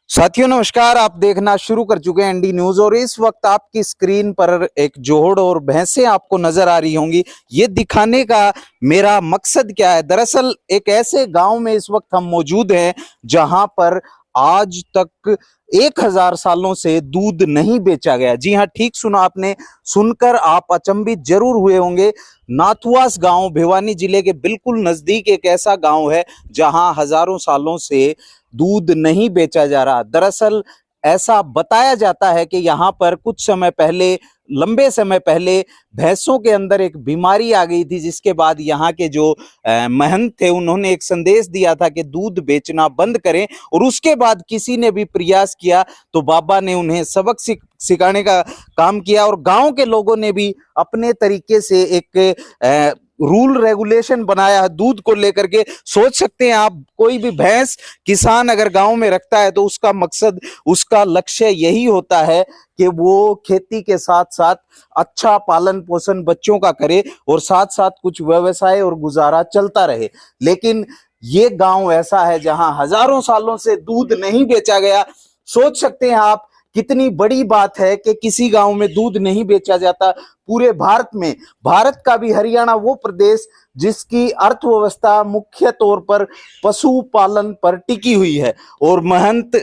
साथियों नमस्कार। आप देखना शुरू कर चुके हैं एनडी न्यूज और इस वक्त आपकी स्क्रीन पर एक जोड़ और भैंसें आपको नजर आ रही होंगी। ये दिखाने का मेरा मकसद क्या है? दरअसल एक ऐसे गांव में इस वक्त हम मौजूद हैं जहां पर आज तक 1000 सालों से दूध नहीं बेचा गया। जी हां, ठीक सुना आपने। सुनकर आप अचंभित जरूर हुए होंगे। नाथुआस गांव भिवानी जिले के बिल्कुल नजदीक एक ऐसा गांव है जहां हजारों सालों से दूध नहीं बेचा जा रहा। दरअसल ऐसा बताया जाता है कि यहाँ पर कुछ समय पहले, लंबे समय पहले भैंसों के अंदर एक बीमारी आ गई थी, जिसके बाद यहाँ के जो महंत थे उन्होंने एक संदेश दिया था कि दूध बेचना बंद करें। और उसके बाद किसी ने भी प्रयास किया तो बाबा ने उन्हें सबक सिखाने का काम किया और गांव के लोगों ने भी अपने तरीके से एक रूल रेगुलेशन बनाया है दूध को लेकर के। सोच सकते हैं आप, कोई भी भैंस किसान अगर गांव में रखता है तो उसका मकसद, उसका लक्ष्य यही होता है कि वो खेती के साथ साथ अच्छा पालन पोषण बच्चों का करे और साथ साथ कुछ व्यवसाय और गुजारा चलता रहे। लेकिन ये गांव ऐसा है जहां हजारों सालों से दूध नहीं बेचा गया। सोच सकते हैं आप, कितनी बड़ी बात है कि किसी गांव में दूध नहीं बेचा जाता। पूरे भारत में, भारत का भी हरियाणा वो प्रदेश जिसकी अर्थव्यवस्था मुख्य तौर पर पशुपालन पर टिकी हुई है। और महंत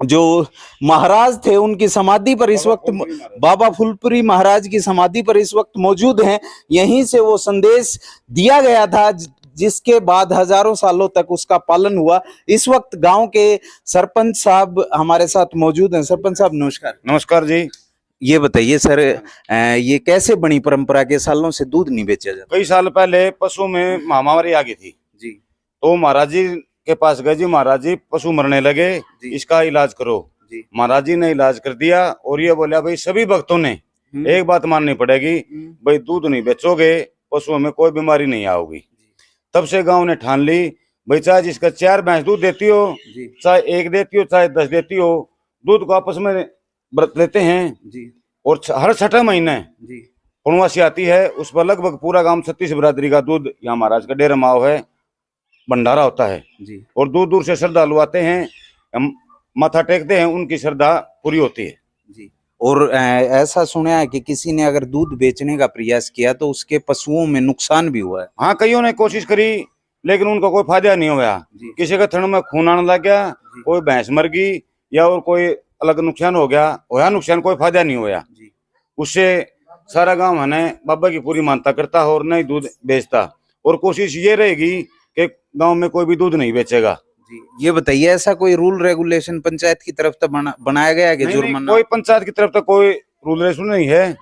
जो महाराज थे उनकी समाधि पर इस वक्त, बाबा फुलपुरी महाराज की समाधि पर इस वक्त मौजूद हैं। यहीं से वो संदेश दिया गया था जिसके बाद हजारों सालों तक उसका पालन हुआ। इस वक्त गांव के सरपंच साहब हमारे साथ मौजूद हैं। सरपंच साहब नमस्कार। नमस्कार जी। ये बताइए सर, ये कैसे बनी परंपरा के सालों से दूध नहीं बेचा जाता? कई साल पहले पशु में महामारी आ गई थी जी। तो महाराज जी के पास गए जी। महाराज जी पशु मरने लगे, इसका इलाज करो जी। महाराज जी ने इलाज कर दिया और ये बोला भाई सभी भक्तों ने एक बात माननी पड़ेगी, भाई दूध नहीं बेचोगे पशुओं में कोई बीमारी नहीं आओगी। तब से गांव ने ठान ली, भाई चाहे जिसका 4 भैंस दूध देती हो, चाहे 1 देती हो, चाहे 10 देती हो, दूध को आपस में व्रत लेते हैं जी। और हर 6ठे महीने पूर्णवासी आती है, उस पर लगभग पूरा गांव 36 बिरादरी का दूध यहाँ महाराज का डेरा माव है, भंडारा होता है जी। और दूर दूर से श्रद्धालु आते हैं, माथा टेकते हैं, उनकी श्रद्धा पूरी होती है जी। और ऐसा सुना है कि किसी ने अगर दूध बेचने का प्रयास किया तो उसके पशुओं में नुकसान भी हुआ है। हाँ, कईयों ने कोशिश करी लेकिन उनका कोई फायदा नहीं हुआ। किसी का थन में खून आने लग गया, कोई भैंस मर गई या और कोई अलग नुकसान हो गया, नुकसान कोई फायदा नहीं हुआ। उससे सारा गांव है ना बाबा की पूरी मानता करता है और नहीं दूध बेचता। और कोशिश ये रहेगी कि गांव में कोई भी दूध नहीं बेचेगा जी। ये बताइए, ऐसा कोई रूल रेगुलेशन पंचायत की तरफ से बनाया गया है कि जुर्माना? कोई पंचायत की तरफ तो कोई रूल रेगुलेशन नहीं है,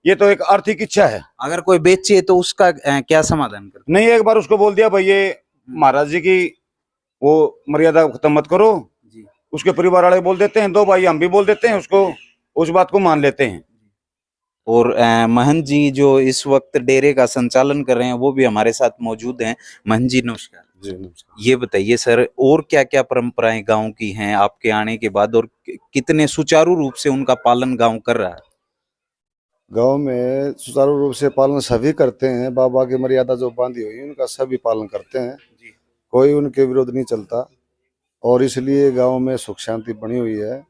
ये तो एक आर्थिक इच्छा है। अगर कोई बेचे तो उसका क्या समाधान कर? नहीं, एक बार उसको बोल दिया भाई ये महाराज जी की वो मर्यादा खत्म मत करो जी। उसके परिवार वाले बोल देते हैं, 2 भाई हम भी बोल देते हैं उसको, उस बात को मान लेते हैं। और महंत जी जो इस वक्त डेरे का संचालन कर रहे हैं वो भी हमारे साथ मौजूद हैं। महंत जी नमस्कार। जी नमस्कार। ये बताइए सर, और क्या क्या परंपराएं गांव की हैं आपके आने के बाद और कितने सुचारू रूप से उनका पालन गांव कर रहा है? गांव में सुचारू रूप से पालन सभी करते हैं। बाबा की मर्यादा जो बांधी हुई है उनका सभी पालन करते हैं जी। कोई उनके विरोध नहीं चलता और इसलिए गांव में सुख शांति बनी हुई है।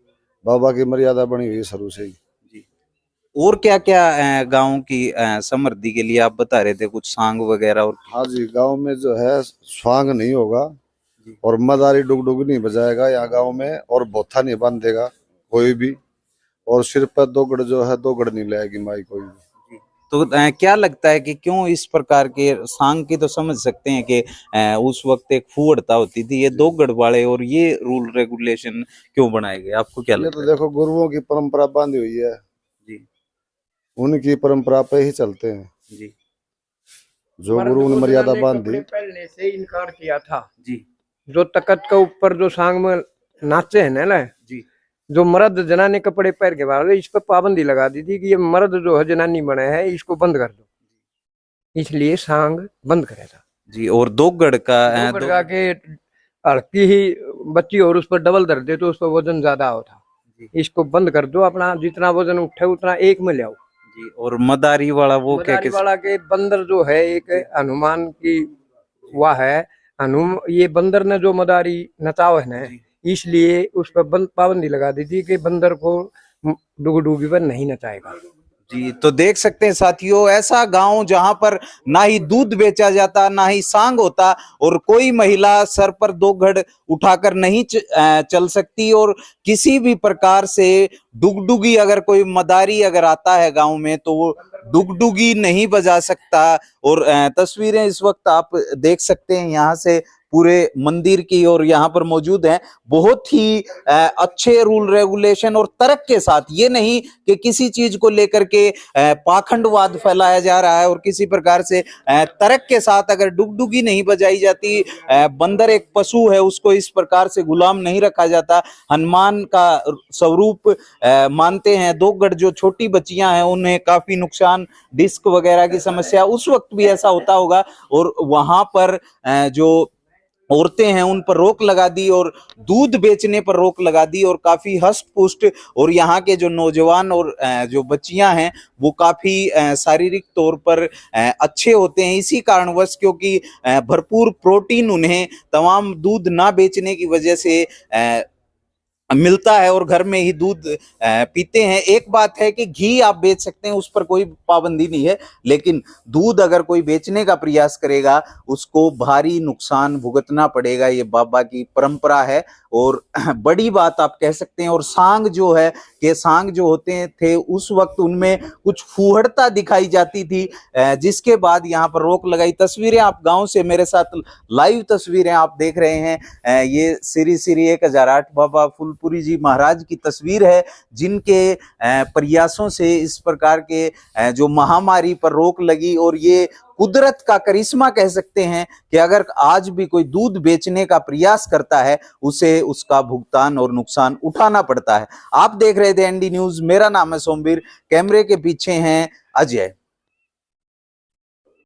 बाबा की मर्यादा बनी हुई है शुरू से ही जी। और क्या क्या गांव की समृद्धि के लिए आप बता रहे थे, कुछ सांग वगैरह? और हाँ जी, गांव में जो है स्वांग नहीं होगा और मदारी डुगडुग नहीं बजाएगा यहाँ गांव में, और बोथा नहीं बांधेगा कोई भी, और सिर पर दोगड़ जो है दोगड़ नहीं लाएगी माई कोई भी। तो क्या लगता है कि क्यों इस प्रकार के सांग की तो समझ सकते हैं कि उस वक्त एक फूहड़ता होती थी, ये दोगड़ वाले और ये रूल रेगुलेशन क्यों बनाए गए? आपको क्या लगता है? तो देखो, गुरुओं की परंपरा बांधी हुई है जी, उनकी परंपरा पे ही चलते हैं जी। जो गुरु ने मर्यादा बांधी। पहले से इनकार किया था जी। जो तकत के ऊपर जो सांग में नाचे है ना जी, जो मर्द जनानी कपड़े पहन के बाहर, इस पर पाबंदी लगा दी थी कि ये मर्द जो है जनानी बने है, इसको बंद कर दो, इसलिए सांग बंद करे था जी। और दोगड़ का के हल्की ही बच्ची और उस पर डबल दर दे तो उस पर वजन ज्यादा होता, इसको बंद कर दो, अपना जितना वजन उठे उतना एक में ले आओ जी। और मदारी वाला वो मदारी वाला के बंदर जो है एक हनुमान की वह है, ये बंदर ने जो मदारी नचाव है ना, इसलिए उस पर पाबंदी लगा दी थी कि बंदर को डुगडुगी पर नहीं नचाएगा। जी, तो देख सकते हैं साथियों, ऐसा गांव जहां पर ना ही दूध बेचा जाता, ना ही सांग होता, और कोई महिला सर पर 2 घड़ उठाकर नहीं चल सकती, और किसी भी प्रकार से डुगडुगी, अगर कोई मदारी अगर आता है गांव में तो वो डुगडुगी नहीं बजा सकता। और तस्वीरें इस वक्त आप देख सकते हैं यहाँ से पूरे मंदिर की, और यहाँ पर मौजूद हैं बहुत ही अच्छे रूल रेगुलेशन और तर्क के साथ। ये नहीं कि किसी चीज को लेकर के पाखंडवाद फैलाया जा रहा है, और किसी प्रकार से तर्क के साथ अगर डुगडुगी नहीं बजाई जाती, बंदर एक पशु है, उसको इस प्रकार से गुलाम नहीं रखा जाता। हनुमान का स्वरूप मानते हैं। 2 गढ़ जो छोटी बच्चियां हैं उन्हें काफी नुकसान, डिस्क वगैरह की समस्या, उस वक्त भी ऐसा होता होगा, और वहां पर जो औरतें हैं उन पर रोक लगा दी और दूध बेचने पर रोक लगा दी, और काफी हष्ट पुष्ट, और यहाँ के जो नौजवान और जो बच्चियां हैं वो काफी शारीरिक तौर पर अच्छे होते हैं, इसी कारणवश क्योंकि भरपूर प्रोटीन उन्हें तमाम दूध ना बेचने की वजह से मिलता है, और घर में ही दूध पीते हैं। एक बात है कि घी आप बेच सकते हैं, उस पर कोई पाबंदी नहीं है, लेकिन दूध अगर कोई बेचने का प्रयास करेगा उसको भारी नुकसान भुगतना पड़ेगा। ये बाबा की परंपरा है, और बड़ी बात आप कह सकते हैं। और सांग जो है, कि सांग जो होते थे उस वक्त उनमें कुछ फूहड़ता दिखाई जाती थी, जिसके बाद यहाँ पर रोक लगाई। तस्वीरें आप गांव से मेरे साथ लाइव तस्वीरें आप देख रहे हैं, ये श्री 1008 बाबा फूलपुरी जी महाराज की तस्वीर है, जिनके प्रयासों से इस प्रकार के जो महामारी पर रोक लगी। और ये कुदरत का करिश्मा कह सकते हैं कि अगर आज भी कोई दूध बेचने का प्रयास करता है उसे उसका भुगतान और नुकसान उठाना पड़ता है। आप देख रहे थे एनडी न्यूज, मेरा नाम है सोमवीर, कैमरे के पीछे हैं अजय।